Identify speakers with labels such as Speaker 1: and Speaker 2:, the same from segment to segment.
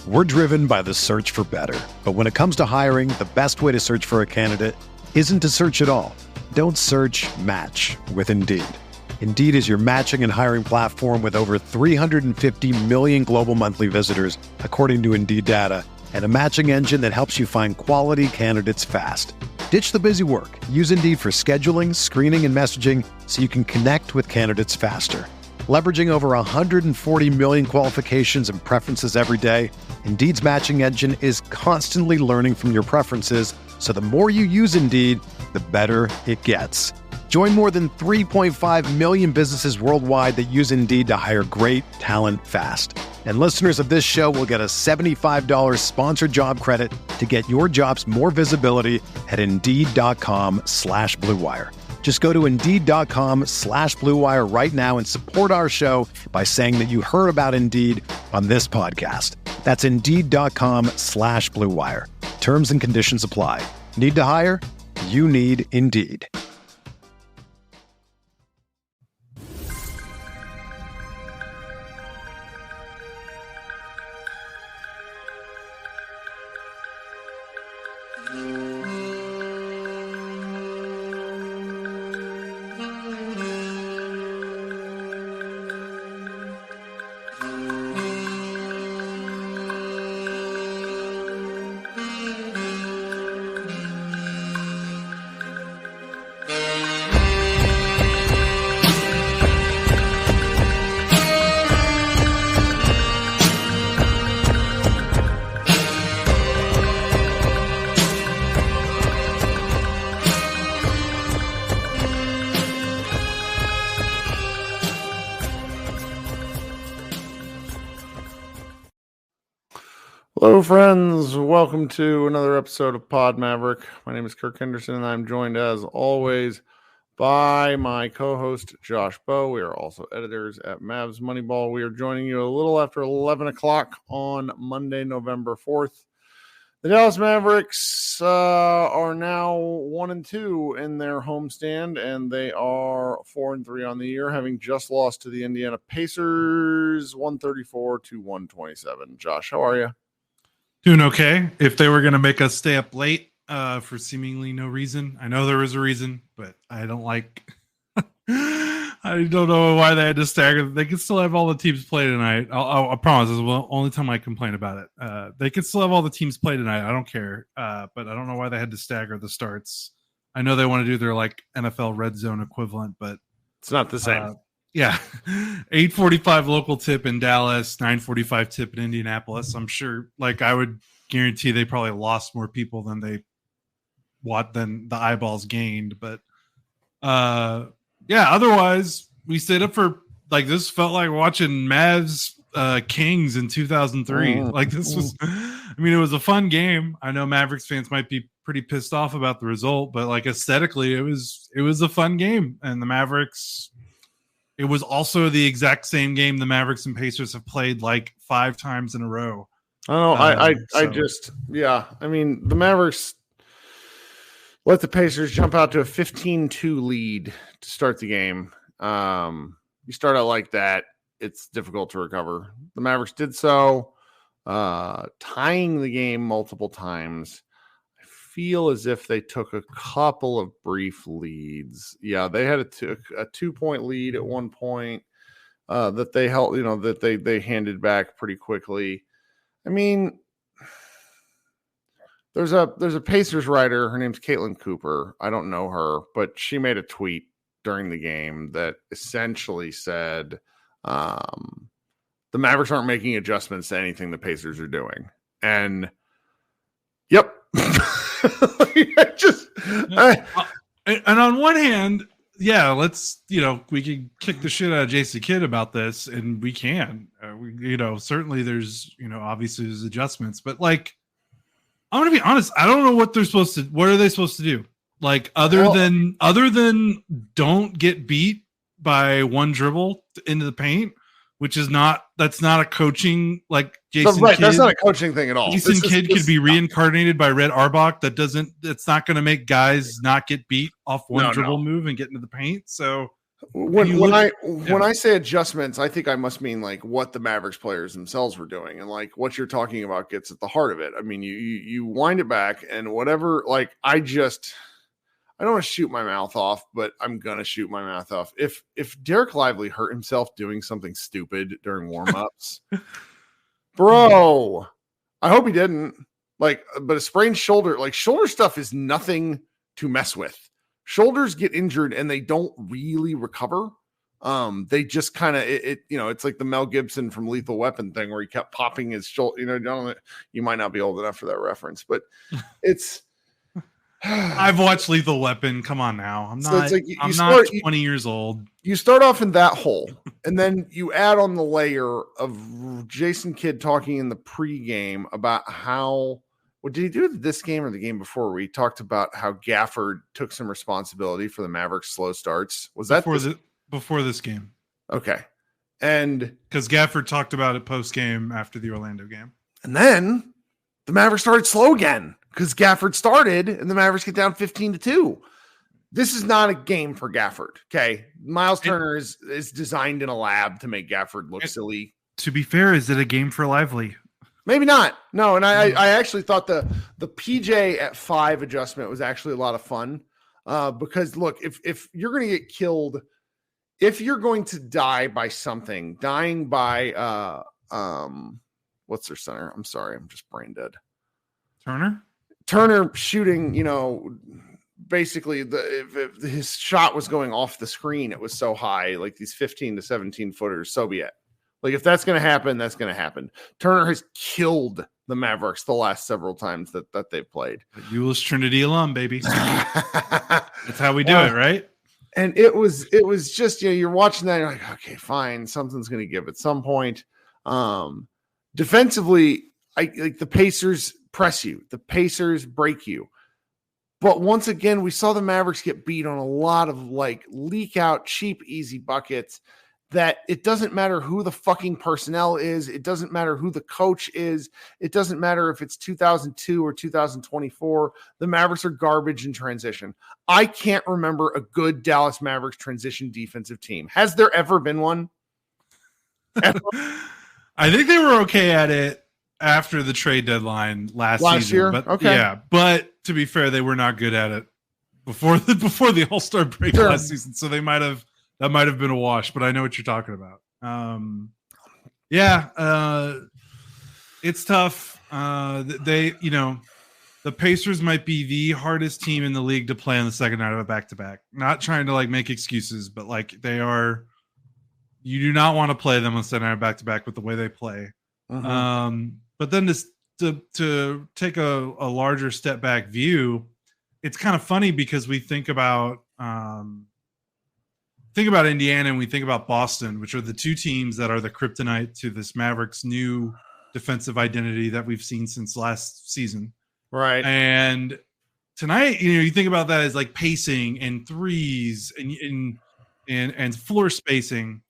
Speaker 1: We're driven by the search for better. But when it comes to hiring, the best way to search for a candidate isn't to search at all. Don't search, match with Indeed. Indeed is your matching and hiring platform with over 350 million global monthly visitors, according to Indeed data, and a matching engine that helps you find quality candidates fast. Ditch the busy work. Use Indeed for scheduling, screening, and messaging so you can connect with candidates faster. Leveraging over 140 million qualifications and preferences every day, Indeed's matching engine is constantly learning from your preferences, so the more you use Indeed, the better it gets. Join more than 3.5 million businesses worldwide that use Indeed to hire great talent fast. And listeners of this show will get a $75 sponsored job credit to get your jobs more visibility at Indeed.com/Blue Wire. Just go to Indeed.com/Blue Wire right now and support our show by saying that you heard about Indeed on this podcast. That's Indeed.com/Blue Wire. Terms and conditions apply. Need to hire? You need Indeed.
Speaker 2: Hello, friends. Welcome to another episode of Pod Maverick. My name is Kirk Henderson, and I'm joined, as always, by my co-host, Josh Bowe. We are also editors at Mavs Moneyball. We are joining you a little after 11 o'clock on Monday, November 4th. The Dallas Mavericks are now 1-2 in their homestand, and they are 4-3 on the year, having just lost to the Indiana Pacers 134-127. Josh, how are you?
Speaker 3: Doing okay. If they were going to make us stay up late for seemingly no reason, I know there was a reason, but I don't like. I don't know why they had to stagger. They can still have all the teams play tonight. I promise. This is the only time I complain about it. They can still have all the teams play tonight. I don't care. But I don't know why they had to stagger the starts. I know they want to do their like NFL red zone equivalent, but
Speaker 2: it's not the same.
Speaker 3: Yeah, 8:45 local tip in Dallas, 9:45 tip in Indianapolis. I'm sure, like I would guarantee, they probably lost more people than the eyeballs gained. But yeah, otherwise we stayed up for like this. Felt like watching Mavs Kings in 2003. Like this was, I mean, it was a fun game. I know Mavericks fans might be pretty pissed off about the result, but like aesthetically, it was a fun game, and the Mavericks. It was also the exact same game the Mavericks and Pacers have played like 5 times in a row.
Speaker 2: Oh, I mean, the Mavericks let the Pacers jump out to a 15-2 lead to start the game. You start out like that, it's difficult to recover. The Mavericks did so, tying the game multiple times. Feel as if they took a couple of brief leads. Yeah, they had a 2-point lead at one point that they held, that they handed back pretty quickly. I mean, there's a Pacers writer. Her name's Caitlin Cooper. I don't know her, but she made a tweet during the game that essentially said the Mavericks aren't making adjustments to anything the Pacers are doing. And yep.
Speaker 3: And on one hand, yeah, let's, we can kick the shit out of Jason Kidd about this, and we can. Certainly there's, obviously there's adjustments, but like, I'm gonna be honest, I don't know what are they supposed to do? Like, other than don't get beat by one dribble into the paint, that's not a coaching, like Jason Kidd.
Speaker 2: That's not a coaching thing at all.
Speaker 3: Jason Kidd could be reincarnated by Red Auerbach. That's not going to make guys not get beat off one dribble move and get into the paint. So
Speaker 2: When I say adjustments, I think I must mean like what the Mavericks players themselves were doing, and like what you're talking about gets at the heart of it. I mean, you wind it back and whatever. Like I don't want to shoot my mouth off, but I'm gonna shoot my mouth off. If Derek Lively hurt himself doing something stupid during warmups, bro, I hope he didn't. Like, but a sprained shoulder, like shoulder stuff is nothing to mess with. Shoulders get injured and they don't really recover. They just kind of it's like the Mel Gibson from Lethal Weapon thing where he kept popping his shoulder. You might not be old enough for that reference, but it's.
Speaker 3: I've watched Lethal Weapon. Come on now, I'm not 20 years old.
Speaker 2: You start off in that hole, and then you add on the layer of Jason Kidd talking in the pregame about how. What did he do this game or the game before? We talked about how Gafford took some responsibility for the Mavericks' slow starts. Was that
Speaker 3: before this game?
Speaker 2: Okay, and
Speaker 3: because Gafford talked about it post game after the Orlando game,
Speaker 2: and then the Mavericks started slow again because Gafford started, and the Mavericks get down 15-2. This is not a game for Gafford. Okay, Miles Turner is designed in a lab to make Gafford look silly.
Speaker 3: To be fair, is it a game for Lively?
Speaker 2: Maybe not. No, and I actually thought the PJ at 5 adjustment was actually a lot of fun because look, if you're going to get killed, if you're going to die by something, dying by what's their center? I'm sorry, I'm just brain dead. Turner shooting, basically if his shot was going off the screen, it was so high, like these 15 to 17 footers. So be it. Like if that's going to happen, that's going to happen. Turner has killed the Mavericks the last several times that they've played.
Speaker 3: Euless Trinity alum, baby. That's how we do it, right?
Speaker 2: And it was just, you're watching that and you're like, okay, fine. Something's going to give at some point. Defensively, like the Pacers press you. The Pacers break you. But once again, we saw the Mavericks get beat on a lot of like leak out, cheap, easy buckets. That it doesn't matter who the fucking personnel is. It doesn't matter who the coach is. It doesn't matter if it's 2002 or 2024. The Mavericks are garbage in transition. I can't remember a good Dallas Mavericks transition defensive team. Has there ever been one?
Speaker 3: I think they were okay at it after the trade deadline last season.
Speaker 2: Year?
Speaker 3: But,
Speaker 2: okay.
Speaker 3: Yeah, but to be fair, they were not good at it before the All-Star break last season. So that might have been a wash, but I know what you're talking about. It's tough. The Pacers might be the hardest team in the league to play on the second night of a back-to-back. Not trying to like make excuses, but like they are. You do not want to play them on the second night of back-to-back with the way they play. Mm-hmm. But then to take a larger step back view, it's kind of funny because we think about Indiana and we think about Boston, which are the two teams that are the kryptonite to this Mavericks new defensive identity that we've seen since last season.
Speaker 2: Right.
Speaker 3: And tonight, you think about that as like pacing and threes and floor spacing.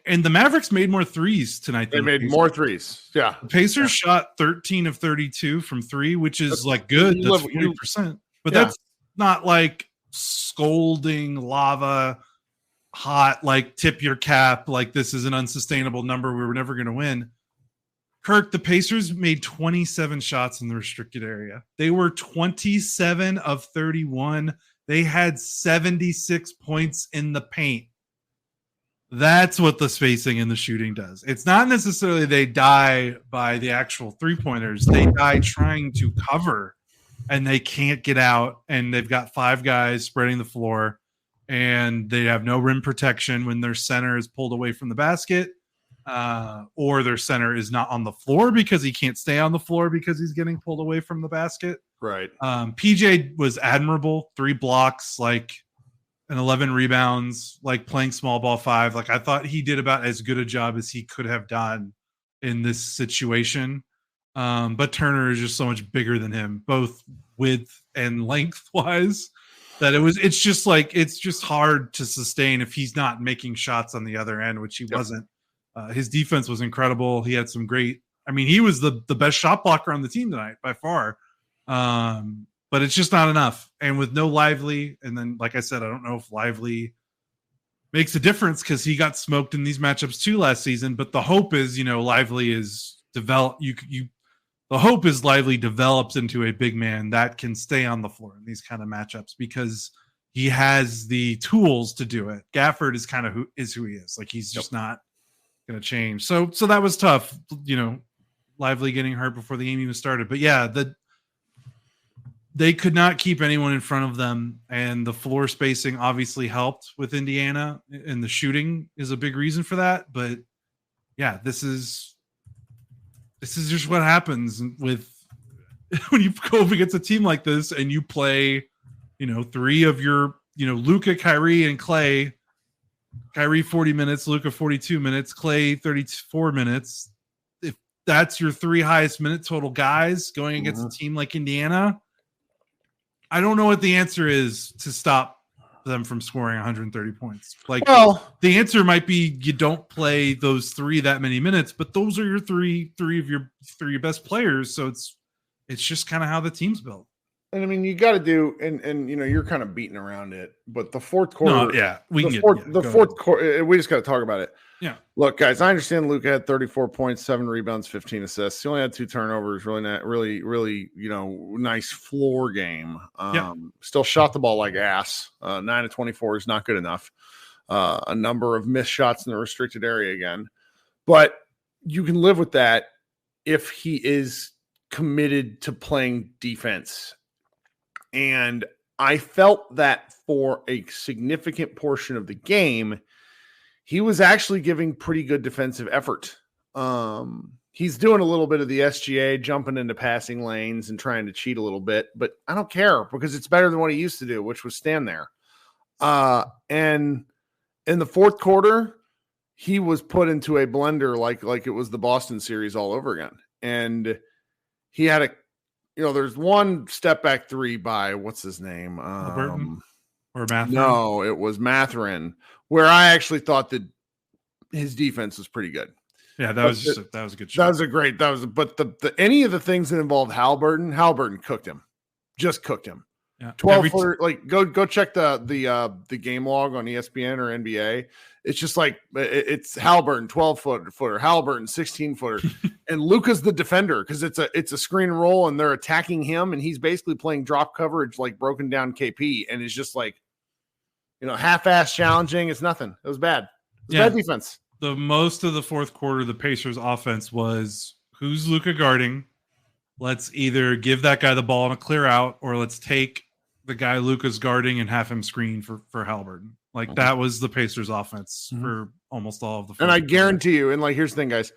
Speaker 3: And the Mavericks made more threes tonight.
Speaker 2: They made more threes. Yeah.
Speaker 3: The Pacers shot 13 of 32 from 3, which is like good. That's 40%. But that's not like scolding lava hot, like tip your cap, like this is an unsustainable number, we were never going to win. Kirk, the Pacers made 27 shots in the restricted area. They were 27 of 31. They had 76 points in the paint. That's what the spacing and the shooting does. It's not necessarily they die by the actual three-pointers. They die trying to cover, and they can't get out, and they've got 5 guys spreading the floor, and they have no rim protection when their center is pulled away from the basket, or their center is not on the floor because he can't stay on the floor because he's getting pulled away from the basket.
Speaker 2: Right.
Speaker 3: PJ was admirable. 3 blocks, like, and 11 rebounds, like playing small ball 5. Like, I thought he did about as good a job as he could have done in this situation. But Turner is just so much bigger than him, both width and length wise, that it's just hard to sustain if he's not making shots on the other end, which he wasn't. His defense was incredible. He had some he was the best shot blocker on the team tonight by far. But it's just not enough. And with no Lively, and then, like I said, I don't know if Lively makes a difference because he got smoked in these matchups too last season. But the hope is, Lively is developed. The hope is Lively develops into a big man that can stay on the floor in these kind of matchups because he has the tools to do it. Gafford is kind of who he is. Like he's just not going to change. So that was tough, Lively getting hurt before the game even started. But yeah, they could not keep anyone in front of them, and the floor spacing obviously helped with Indiana, and the shooting is a big reason for that. But yeah, this is just what happens with when you go up against a team like this and you play, three of your, Luka, Kyrie, and Clay. Kyrie 40 minutes, Luka 42 minutes, Clay 34 minutes. If that's your three highest minute total guys going against a team like Indiana, I don't know what the answer is to stop them from scoring 130 points. The answer might be you don't play those three that many minutes, but those are your three of your best players. So it's just kind of how the team's built.
Speaker 2: And I mean, you got to do, and you're kind of beating around it, but the fourth quarter, fourth quarter, we just got to talk about it.
Speaker 3: Yeah.
Speaker 2: Look, guys, I understand Luka had 34 points, 7 rebounds, 15 assists. He only had 2 turnovers. Really, nice floor game. Still shot the ball like ass. 9 of 24 is not good enough. A number of missed shots in the restricted area again, but you can live with that if he is committed to playing defense. And I felt that for a significant portion of the game, he was actually giving pretty good defensive effort. He's doing a little bit of the SGA, jumping into passing lanes and trying to cheat a little bit, but I don't care because it's better than what he used to do, which was stand there. And in the fourth quarter, he was put into a blender like it was the Boston series all over again. And he had there's one step back three by what's his name?
Speaker 3: Or Mathurin?
Speaker 2: No, it was Mathurin, where I actually thought that his defense was pretty good.
Speaker 3: Yeah, that was a good shot.
Speaker 2: But any of the things that involved Halliburton cooked him. Just cooked him.
Speaker 3: Yeah.
Speaker 2: 12-footer, go check the game log on ESPN or NBA. It's just like it's Halliburton 12-footer, Halliburton 16-footer, and Luka's the defender because it's a screen and roll and they're attacking him and he's basically playing drop coverage like broken down KP and it's just like half-ass challenging. It's nothing. It was bad. It was bad defense.
Speaker 3: The most of the fourth quarter, the Pacers' offense was who's Luka guarding? Let's either give that guy the ball and a clear out, or let's take the guy Luka's guarding and have him screen for Halliburton. That was the Pacers' offense for almost all of the.
Speaker 2: And I guarantee you, and here's the thing, guys.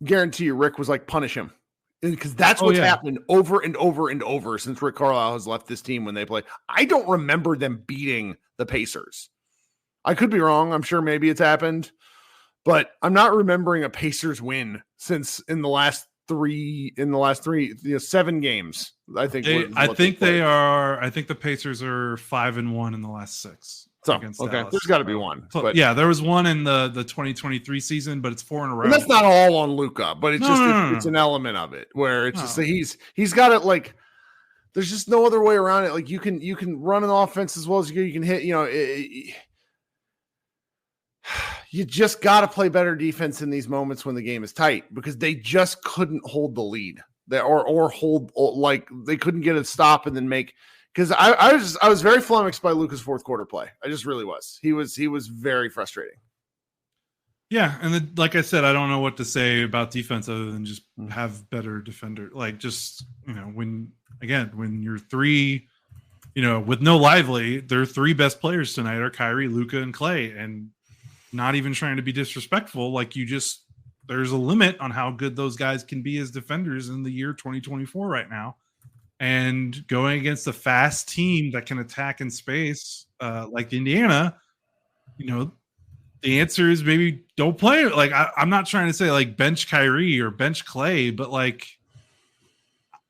Speaker 2: Guarantee you, Rick was punish him because that's what's happened over and over and over since Rick Carlisle has left this team when they play. I don't remember them beating the Pacers. I could be wrong. I'm sure maybe it's happened, but I'm not remembering a Pacers win since in the last three 7 games. I think the Pacers are 5-1 in the last 6.
Speaker 3: So
Speaker 2: okay, Dallas. There's got to be one.
Speaker 3: But yeah, there was one in the 2023 season, but it's 4 in a row.
Speaker 2: And that's not all on Luka, but it's it's an element of it where it's just that he's got it there's just no other way around it. You can run an offense as well as you can hit. You just got to play better defense in these moments when the game is tight because they just couldn't hold the lead. They couldn't get a stop and then make. Because I was very flummoxed by Luka's fourth quarter play. I just really was. He was very frustrating.
Speaker 3: Yeah, and like I said, I don't know what to say about defense other than just have better defender. When you're 3, with no Lively, their 3 best players tonight are Kyrie, Luka, and Clay, and not even trying to be disrespectful. There's a limit on how good those guys can be as defenders in the year 2024 right now. And going against a fast team that can attack in space, like Indiana, the answer is maybe don't play. I'm not trying to say bench Kyrie or bench Clay, but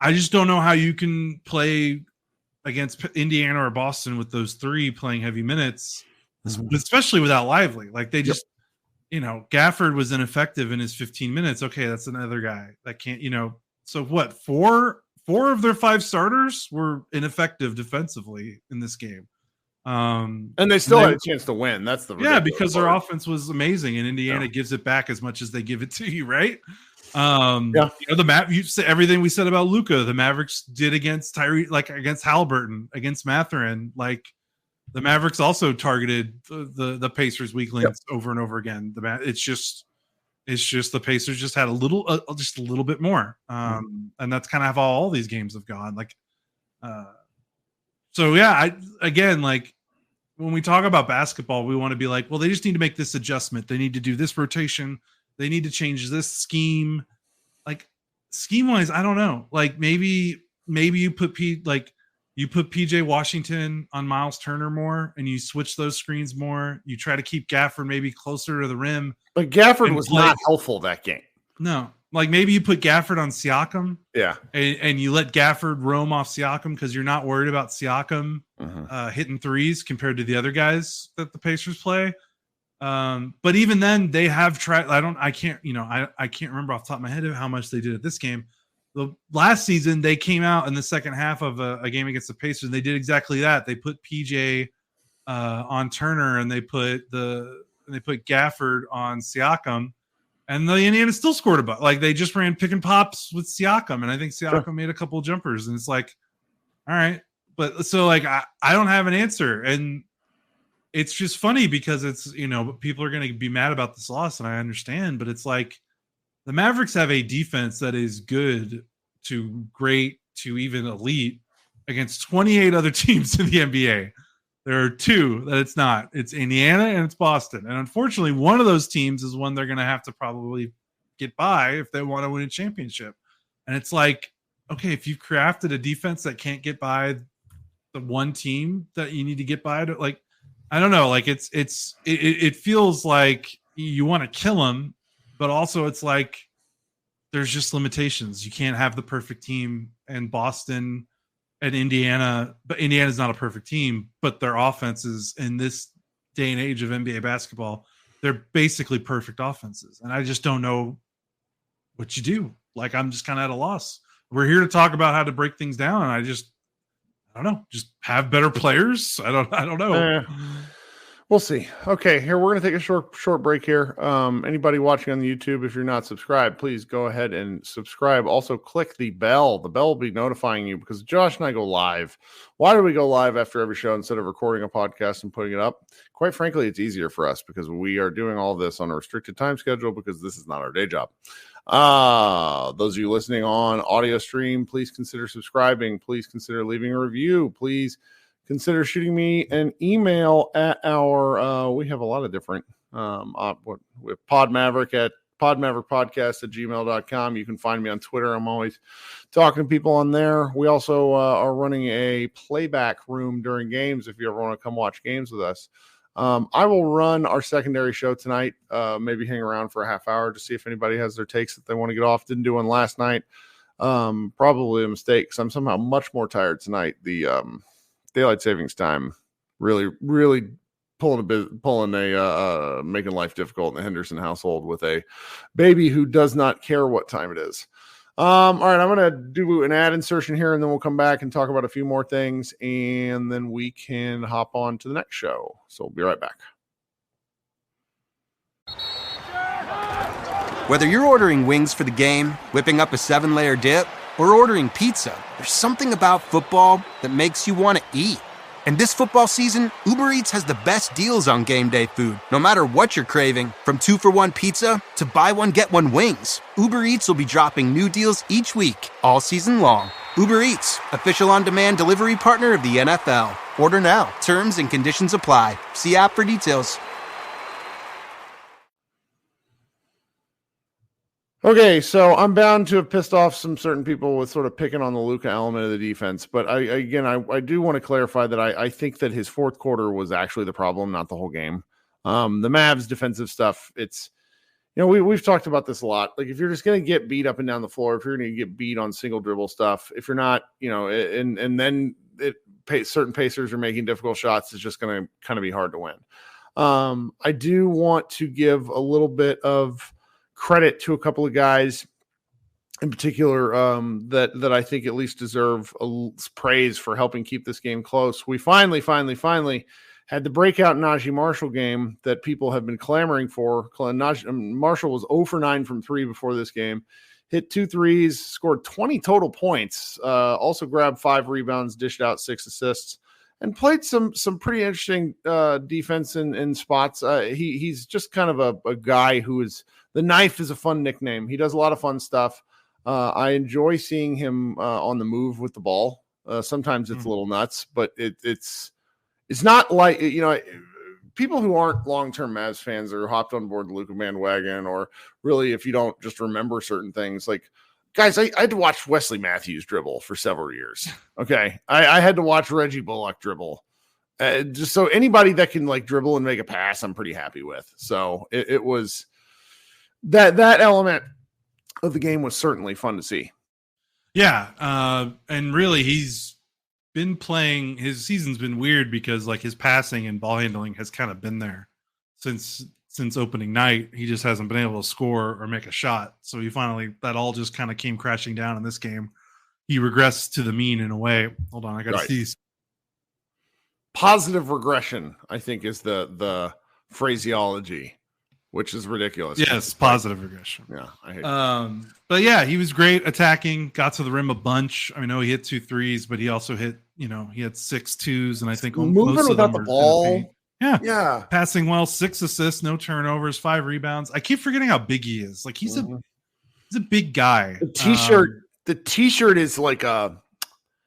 Speaker 3: I just don't know how you can play against Indiana or Boston with those 3 playing heavy minutes, especially without Lively. They just, Gafford was ineffective in his 15 minutes. Okay, that's another guy that can't, so what, 4 of their 5 starters were ineffective defensively in this game.
Speaker 2: And they still had a chance to win. That's the
Speaker 3: because their offense was amazing, and Indiana gives it back as much as they give it to you, right? You say everything we said about Luka, the Mavericks did against Tyree, like against Halliburton, against Mathurin. Like the Mavericks also targeted the Pacers' weak links over and over again. It's just the Pacers just had a little bit more, and that's kind of how all these games have gone. Like, when we talk about basketball, we want to be like, well, they just need to make this adjustment. They need to do this rotation. They need to change this scheme. Like scheme wise, I don't know. Like maybe you put PJ Washington on Miles Turner more, and you switch those screens more. You try to keep Gafford maybe closer to the rim.
Speaker 2: But Gafford was not helpful that game.
Speaker 3: No. Like maybe you put Gafford on Siakam.
Speaker 2: Yeah.
Speaker 3: And you let Gafford roam off Siakam because you're not worried about Siakam hitting threes compared to the other guys that the Pacers play. But even then they have tried. I can't remember off the top of my head how much they did at this game. The last season they came out in the second half of a game against the Pacers. And they did exactly that. They put PJ on Turner, and they put Gafford on Siakam. And the Indiana still scored a buck. Like they just ran pick and pops with Siakam, and I think Siakam made a couple of jumpers. And it's like, all right, but so like I don't have an answer, and it's just funny because it's people are going to be mad about this loss, and I understand, but it's like the Mavericks have a defense that is good to great to even elite against 28 other teams in the NBA. There are two that it's not. It's Indiana and it's Boston. And unfortunately, one of those teams is one they're going to have to probably get by if they want to win a championship. And it's like, okay, if you've crafted a defense that can't get by the one team that you need to get by, like, I don't know. Like it feels like you want to kill them, but also it's like there's just limitations. You can't have the perfect team, and Boston and Indiana, but Indiana's not a perfect team, but their offenses in this day and age of NBA basketball, they're basically perfect offenses. And I just don't know what you do. Like, I'm just kind of at a loss. We're here to talk about how to break things down. And I don't know, just have better players. I don't know.
Speaker 2: We'll see. Okay, here we're going to take a short break here. Anybody watching on the YouTube, if you're not subscribed, please go ahead and subscribe. Also, click the bell. The bell will be notifying you because Josh and I go live. Why do we go live after every show instead of recording a podcast and putting it up? Quite frankly, it's easier for us because we are doing all this on a restricted time schedule because this is not our day job. Those of you listening on audio stream, please consider subscribing. Please consider leaving a review. Please consider shooting me an email at our we have a lot of different with podmaverickpodcast@gmail.com. You can find me on Twitter. I'm always talking to people on there. We also are running a playback room during games if you ever want to come watch games with us. I will run our secondary show tonight, maybe hang around for a half hour to see if anybody has their takes that they want to get off. Didn't do one last night. Probably a mistake because I'm somehow much more tired tonight. The daylight savings time really making life difficult in the Henderson household with a baby who does not care what time it is. All right, I'm going to do an ad insertion here, and then we'll come back and talk about a few more things, and then we can hop on to the next show. So we'll be right back.
Speaker 4: Whether you're ordering wings for the game, whipping up a 7-layer dip, or ordering pizza, there's something about football that makes you want to eat. And this football season, Uber Eats has the best deals on game day food. No matter what you're craving, from 2-for-1 pizza to buy one, get one wings, Uber Eats will be dropping new deals each week, all season long. Uber Eats, official on-demand delivery partner of the NFL. Order now. Terms and conditions apply. See app for details.
Speaker 2: Okay, so I'm bound to have pissed off some certain people with sort of picking on the Luka element of the defense. But I do want to clarify that I think that his fourth quarter was actually the problem, not the whole game. The Mavs defensive stuff, it's, we've talked about this a lot. Like, if you're just going to get beat up and down the floor, if you're going to get beat on single dribble stuff, if you're not, and then certain Pacers are making difficult shots, it's just going to kind of be hard to win. I do want to give a little bit of credit to a couple of guys in particular that I think at least deserve praise for helping keep this game close. We finally had the breakout Najee Marshall game that people have been clamoring for. Marshall was 0 for 9 from 3 before this game. Hit 2 threes, scored 20 total points, also grabbed 5 rebounds, dished out 6 assists, and played some pretty interesting defense in spots. He's just kind of a guy who is – the knife is a fun nickname. He does a lot of fun stuff. I enjoy seeing him on the move with the ball. Sometimes it's a little nuts, but it's not like, people who aren't long-term Mavs fans or hopped on board the Luka bandwagon, or really if you don't just remember certain things, like, guys, I had to watch Wesley Matthews dribble for several years. Okay. I had to watch Reggie Bullock dribble. Just so anybody that can like dribble and make a pass, I'm pretty happy with. So it was that element of the game was certainly fun to see.
Speaker 3: Yeah. And really he's been playing, his season's been weird because like his passing and ball handling has kind of been there since opening night. He just hasn't been able to score or make a shot. So he finally, that all just kind of came crashing down in this game. He regressed to the mean in a way. Hold on, I got to see.
Speaker 2: Positive regression, I think, is the phraseology, which is ridiculous.
Speaker 3: Yes, positive regression.
Speaker 2: Yeah, I hate
Speaker 3: but yeah, he was great attacking, got to the rim a bunch. I know he hit 2 threes, but he also hit, he had 6 twos, and I think
Speaker 2: moving
Speaker 3: most
Speaker 2: without
Speaker 3: of them
Speaker 2: the ball.
Speaker 3: Yeah. Passing well, 6 assists, no turnovers, 5 rebounds. I keep forgetting how big he is. Like he's a big guy.
Speaker 2: The t-shirt is like a.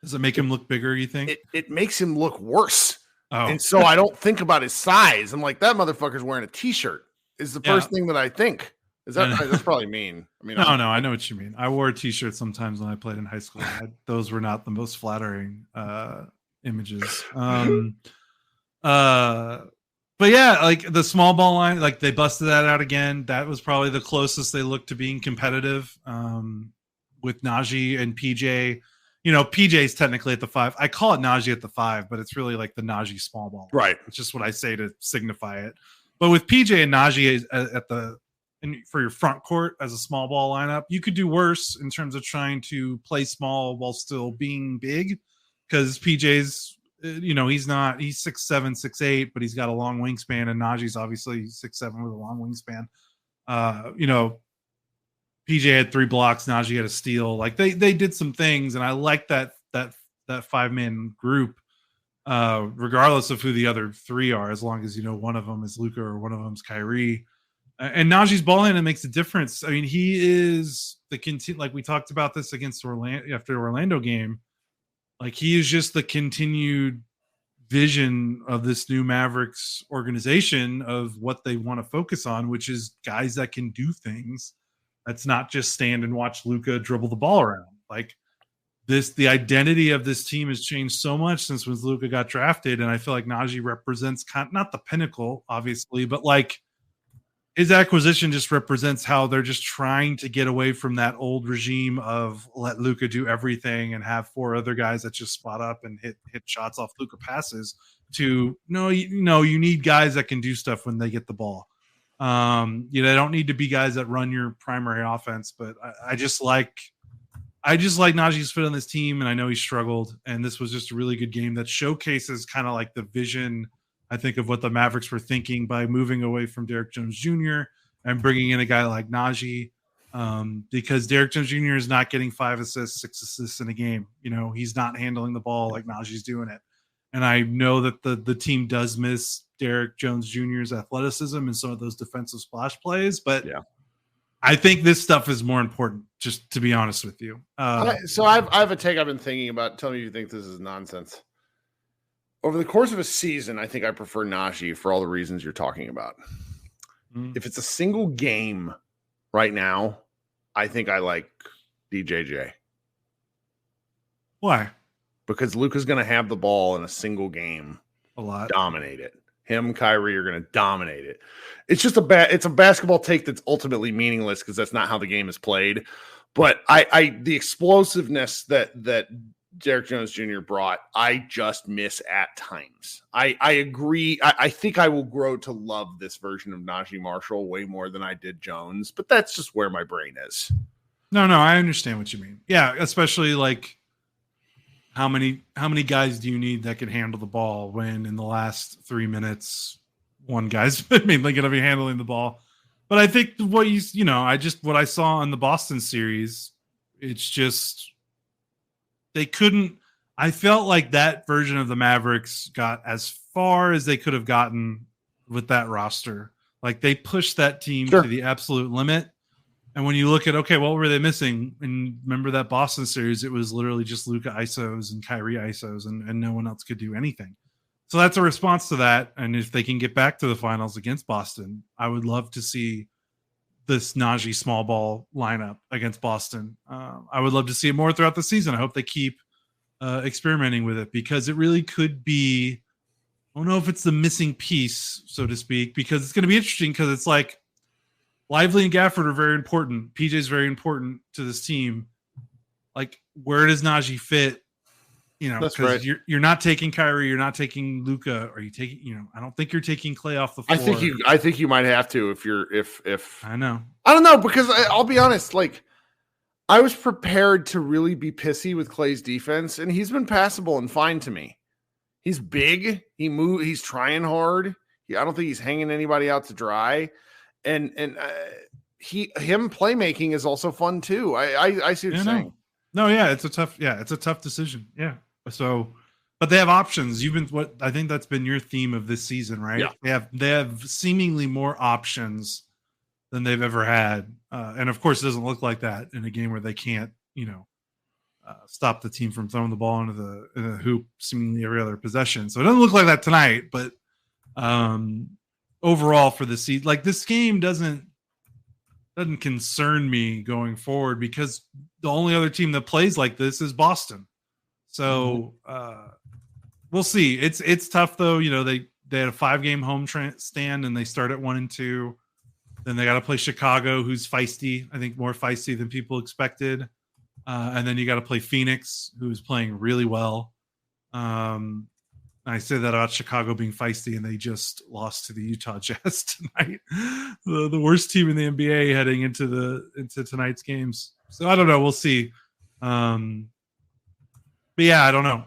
Speaker 3: Does it make him look bigger, you think?
Speaker 2: It makes him look worse.
Speaker 3: Oh.
Speaker 2: And so I don't think about his size. I'm like, that motherfucker's wearing a t-shirt is the first thing that I think. Is that that's probably mean? I mean,
Speaker 3: no, I know what you mean. I wore a t-shirt sometimes when I played in high school. Those were not the most flattering images. But yeah, like the small ball line, like they busted that out again. That was probably the closest they looked to being competitive with Najee and PJ. PJ's technically at the 5. I call it Najee at the 5, but it's really like the Najee small ball.
Speaker 2: Right.
Speaker 3: It's just what I say to signify it. But with PJ and Najee for your front court as a small ball lineup, you could do worse in terms of trying to play small while still being big, because PJ's, he's 6'7", 6'8", but he's got a long wingspan, and Najee's obviously 6'7" with a long wingspan. PJ had 3 blocks, Najee had a steal. Like they did some things, and I like that 5-man group, regardless of who the other 3 are, as long as one of them is Luka or one of them is Kyrie. And Najee's ball handling makes a difference. I mean, he is like we talked about this against Orlando after the Orlando game. Like he is just the continued vision of this new Mavericks organization of what they want to focus on, which is guys that can do things. That's not just stand and watch Luka dribble the ball around. Like the identity of this team has changed so much since when Luka got drafted. And I feel like Najee represents not the pinnacle, obviously, but like his acquisition just represents how they're just trying to get away from that old regime of let Luka do everything and have 4 other guys that just spot up and hit shots off Luka passes to you need guys that can do stuff when they get the ball. They don't need to be guys that run your primary offense, but I just like Najee's fit on this team, and I know he struggled, and this was just a really good game that showcases kind of like the vision, I think, of what the Mavericks were thinking by moving away from Derrick Jones Jr. and bringing in a guy like Najee, because Derrick Jones Jr. is not getting 5 assists, 6 assists in a game. He's not handling the ball like Najee's doing it. And I know that the team does miss Derrick Jones Jr.'s athleticism and some of those defensive splash plays, but yeah. I think this stuff is more important, just to be honest with you.
Speaker 2: So I have a take I've been thinking about. Tell me if you think this is nonsense. Over the course of a season, I think I prefer Najee for all the reasons you're talking about. If it's a single game right now, I think I like DJJ.
Speaker 3: Why?
Speaker 2: Because Luka's going to have the ball in a single game.
Speaker 3: A lot.
Speaker 2: Dominate it. Him, Kyrie are going to dominate it. It's just it's a basketball take that's ultimately meaningless because that's not how the game is played. But the explosiveness that Derrick Jones Jr. brought, I just miss at times. I agree. I think I will grow to love this version of Najee Marshall way more than I did Jones, but that's just where my brain is.
Speaker 3: No, I understand what you mean. Yeah, especially like how many guys do you need that can handle the ball when in the last 3 minutes one guy's mainly going to be handling the ball. But I think what what I saw in the Boston series, it's just they couldn't. I felt like that version of the Mavericks got as far as they could have gotten with that roster. Like they pushed that team to the absolute limit. And when you look at, okay, what were they missing? And remember that Boston series, it was literally just Luka ISOs and Kyrie ISOs and no one else could do anything. So that's a response to that. And if they can get back to the finals against Boston, I would love to see this Najee small ball lineup against Boston. I would love to see it more throughout the season. I hope they keep experimenting with it because it really could be, I don't know if it's the missing piece, so to speak, because it's going to be interesting because it's like Lively and Gafford are very important. PJ is very important to this team. Like, where does Najee fit? You know, because you're not taking Kyrie, you're not taking Luka. Are you taking? I don't think you're taking Clay off the floor.
Speaker 2: I think you might have to if
Speaker 3: I know.
Speaker 2: I don't know because I'll be honest. Like, I was prepared to really be pissy with Clay's defense, and he's been passable and fine to me. He's big. He's trying hard. I don't think he's hanging anybody out to dry. And him playmaking is also fun too. I see what you're saying.
Speaker 3: No, yeah, it's a tough decision. Yeah. So, but they have options. I think that's been your theme of this season, right? Yeah. They have seemingly more options than they've ever had. And of course it doesn't look like that in a game where they can't, stop the team from throwing the ball into the hoop seemingly every other possession. So it doesn't look like that tonight, but overall for the season, like this game doesn't concern me going forward because the only other team that plays like this is Boston. So we'll see. It's tough though. They had a 5-game home stand and they start at 1-2. Then they got to play Chicago, who's feisty. I think more feisty than people expected. And then you got to play Phoenix, who's playing really well. I say that about Chicago being feisty, and they just lost to the Utah Jazz tonight, the worst team in the NBA heading into tonight's games. So I don't know. We'll see. But yeah, I don't know.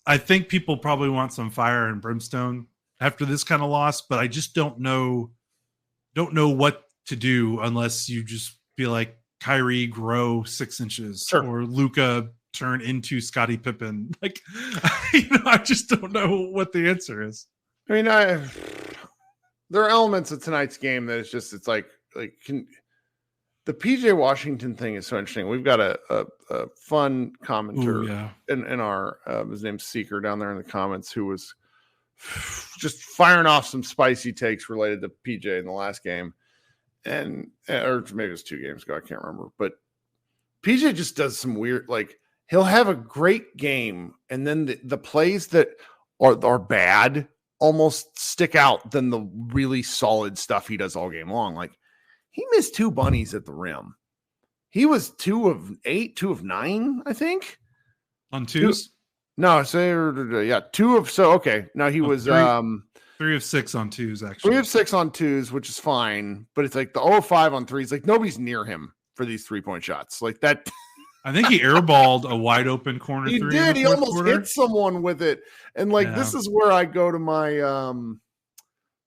Speaker 3: I think people probably want some fire and brimstone after this kind of loss, but I just don't know what to do unless you just feel like Kyrie grow 6 inches or Luka turn into Scottie Pippen. Like, I just don't know what the answer is.
Speaker 2: I mean, there are elements of tonight's game that it's like the PJ Washington thing is so interesting. We've got a fun commenter in our his name's Seeker down there in the comments who was just firing off some spicy takes related to PJ in the last game, or maybe it was 2 games ago. I can't remember, but PJ just does some weird, like, he'll have a great game, and then the plays that are bad almost stick out than the really solid stuff he does all game long. Like, he missed 2 bunnies at the rim. He was 2 of 8, 2 of 9, I think.
Speaker 3: On twos?
Speaker 2: No, 2 of, so okay. No, he was
Speaker 3: 3 of 6 on twos, actually.
Speaker 2: 3 of 6 on twos, which is fine, but it's like the 0 of 5 on threes. Like, nobody's near him for these 3-point shots. Like that.
Speaker 3: I think he airballed a wide open corner.
Speaker 2: He
Speaker 3: three.
Speaker 2: Did. He almost hit someone with it. And this is where I go to my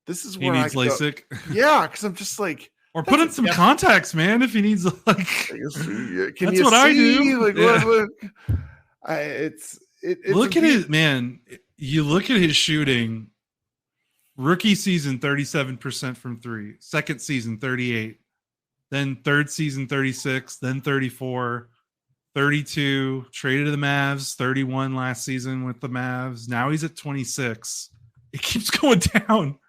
Speaker 2: this is where
Speaker 3: he needs LASIK.
Speaker 2: Yeah, because I'm just like,
Speaker 3: or put in some contacts, man, if he needs like
Speaker 2: that's what I do. Like it's
Speaker 3: look at his man. You look at his shooting. Rookie season 37% from 3. Second season 38. Then third season 36. Then 34. 32, traded to the Mavs, 31 last season with the Mavs. Now he's at 26. It keeps going down.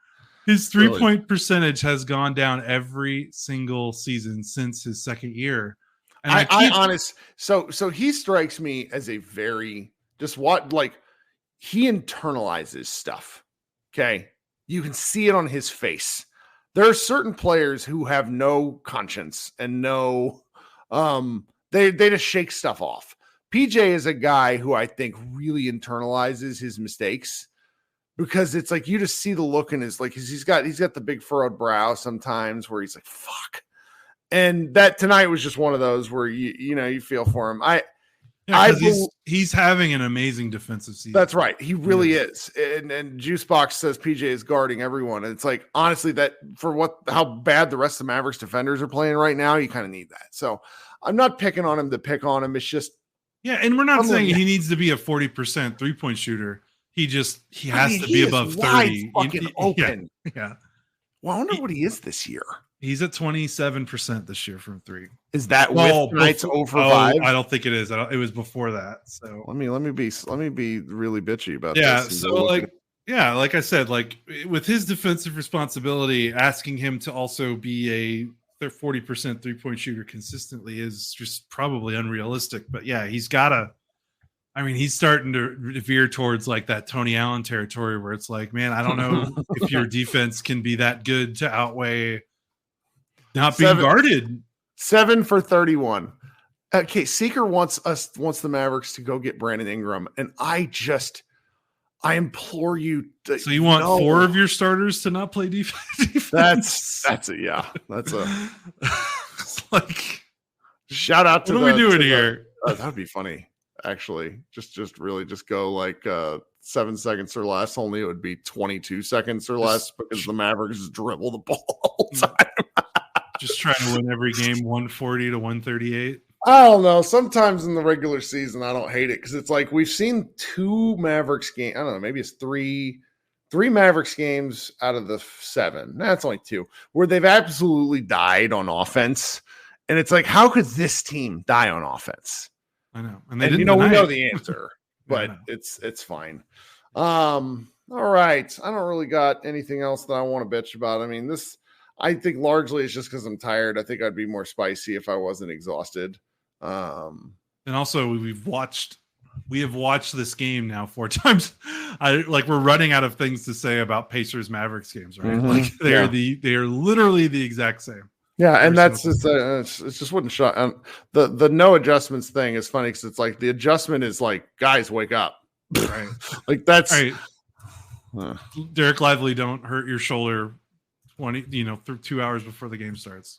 Speaker 3: His 3-point percentage has gone down every single season since his second year. And
Speaker 2: so he strikes me as a very he internalizes stuff. Okay. You can see it on his face. There are certain players who have no conscience and no, They just shake stuff off. PJ is a guy who I think really internalizes his mistakes because it's like you just see the look in his, like, he's got the big furrowed brow sometimes where he's like, fuck. And that tonight was just one of those where you feel for him.
Speaker 3: He's having an amazing defensive season.
Speaker 2: That's right. He really is. And Juicebox says PJ is guarding everyone. And it's like, honestly, that for how bad the rest of the Mavericks defenders are playing right now, you kind of need that. So I'm not picking on him to pick on him. It's just,
Speaker 3: and we're not saying he needs to be a 40% 3-point shooter. He has to be above 30.
Speaker 2: Fucking open.
Speaker 3: Yeah.
Speaker 2: Well, I wonder what he is this year.
Speaker 3: He's at 27% this year from 3.
Speaker 2: Is that with tonight's over 5?
Speaker 3: I don't think it is. It was before that. So
Speaker 2: let me be really bitchy about this.
Speaker 3: Yeah. So like I said, like with his defensive responsibility, asking him to also be a 40% 3-point shooter consistently is just probably unrealistic. But yeah, he's starting to veer towards like that Tony Allen territory where it's like, man, I don't know if your defense can be that good to outweigh not being guarded.
Speaker 2: 7 for 31. Okay, Seeker wants the Mavericks to go get Brandon Ingram, and I implore you.
Speaker 3: So you want 4 of your starters to not play defense?
Speaker 2: That's it. Yeah, that's
Speaker 3: like
Speaker 2: shout out to.
Speaker 3: What are we doing here?
Speaker 2: That'd be funny, actually. Just really go like 7 seconds or less. Only it would be 22 seconds or less because the Mavericks dribble the ball all the time.
Speaker 3: Just trying to win every game 140 to 138.
Speaker 2: I don't know. Sometimes in the regular season, I don't hate it because it's like we've seen 2 Mavericks games. I don't know. Maybe it's 3 Mavericks games out of the 7. That's only 2 where they've absolutely died on offense. And it's like, how could this team die on offense?
Speaker 3: I know.
Speaker 2: And we know the answer, but it's fine. All right. I don't really got anything else that I want to bitch about. I mean, I think largely it's just because I'm tired. I think I'd be more spicy if I wasn't exhausted.
Speaker 3: And also we have watched this game now 4 times. We're running out of things to say about Pacers Mavericks games, right?
Speaker 2: Mm-hmm.
Speaker 3: Like they are literally the exact same.
Speaker 2: Yeah, and that's just it just wouldn't shut. The no adjustments thing is funny because it's like the adjustment is like, guys, wake up.
Speaker 3: Right.
Speaker 2: Like that's
Speaker 3: right. Derek Lively, don't hurt your shoulder 2 hours before the game starts.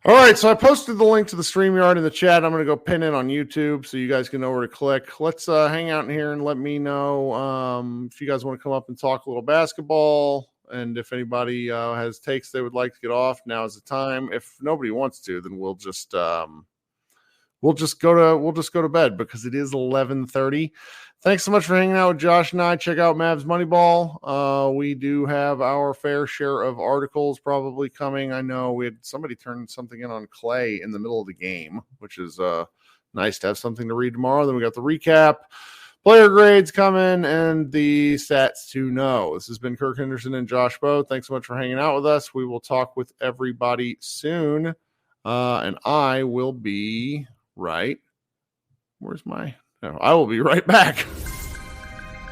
Speaker 2: All right, so I posted the link to the StreamYard in the chat. I'm going to go pin it on YouTube so you guys can know where to click. Let's hang out in here and let me know if you guys want to come up and talk a little basketball, and if anybody has takes they would like to get off. Now is the time. If nobody wants to, then we'll just go to bed because it is 11:30. Thanks so much for hanging out with Josh and I. Check out Mavs Moneyball. We do have our fair share of articles probably coming. I know we had somebody turn something in on Clay in the middle of the game, which is nice to have something to read tomorrow. Then we got the recap, player grades coming, and the stats to know. This has been Kirk Henderson and Josh Bowe. Thanks so much for hanging out with us. We will talk with everybody soon. And I will be right. I will be right back.